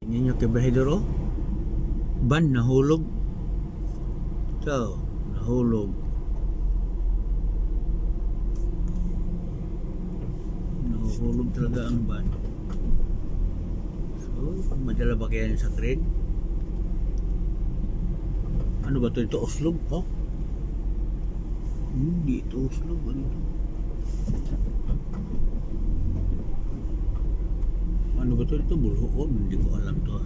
Ninyo kabahidor oh. Ban nahulog. So, nahulog. Nahulog talaga ang ban. So, madala ba kaya sa crane? Ano ba ito? Ito uslog? Oh? Hindi ito uslog. Ano ito? Ano ba ito? Ito bulhoon. Hindi ko alam ito.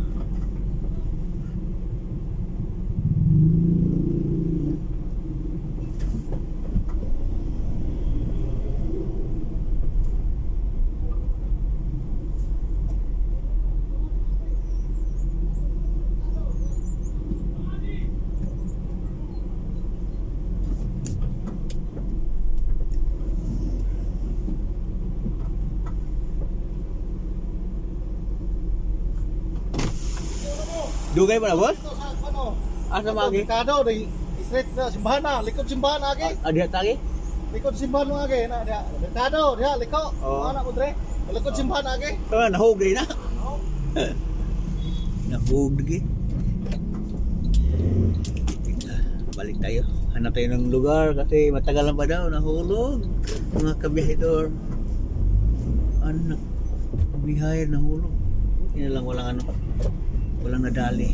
Dugay ba na boss? Asa magi? Merkado di street na simbahan na, likod simbahan agi. Diha tagi? Likod simbahan mo agi na dia. Merkado dia liko. Ana mo dre. Likod simbahan agi. Nahug din na. Nahug din. Balik tayo. Hanap tayo ng lugar kasi matagal na pa daw nahulog. Mga kabihidor. Anak. Bihayar nahulog. Hindi lang walang ano. Walang nadali.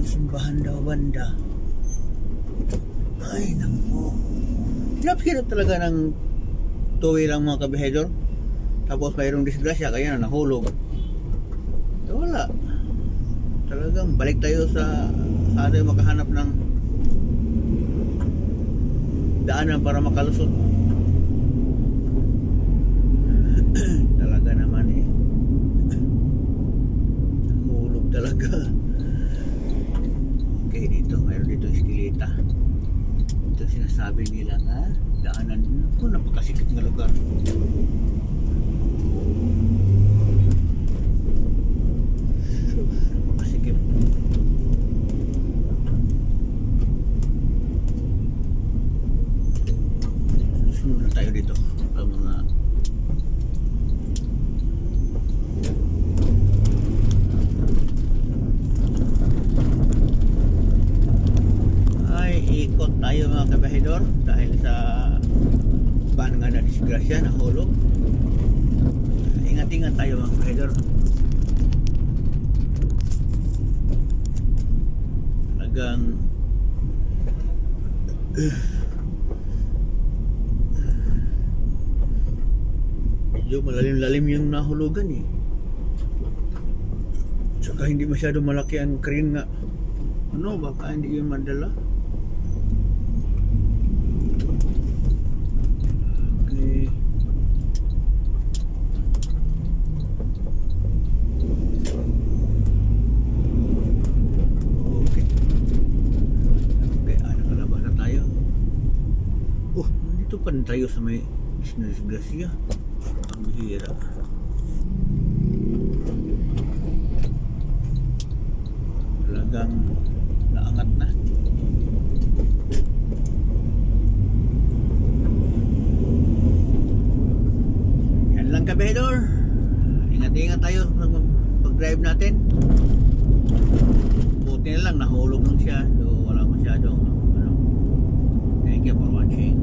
Simbahan daw banda. Ay naku. Hirap-hirap talaga ng tuwirang mga kabihedor. Tapos mayroong disgrasya kaya na nahulog. Wala. Talagang balik tayo sa tayo makahanap ng daanan para makalusot. Talaga naman eh. Nahulog talaga. Okay, dito mayroon dito eskelita. Ito sinasabi nila nga daanan. Naku, napakasikip na lugar. Napakasikip. Sunod na tayo dito ang mga ikot tayo mga kabahidor dahil sa ban nga na disgrasya nahulog. Ingat-ingat tayo mga kabahidor. Talagang medyo malalim-lalim yung nahulugan eh. Saka hindi masyado malaki ang crane nga. Ano baka hindi yun madala. Dito pa tayo sa may disgrasya. Ang bihira. Talagang naangat na. Yan lang kabahidor. Ingat-ingat tayo sa pag-drive natin. Buti na lang nahulog lang siya. So wala masyadong ano. Thank you for watching.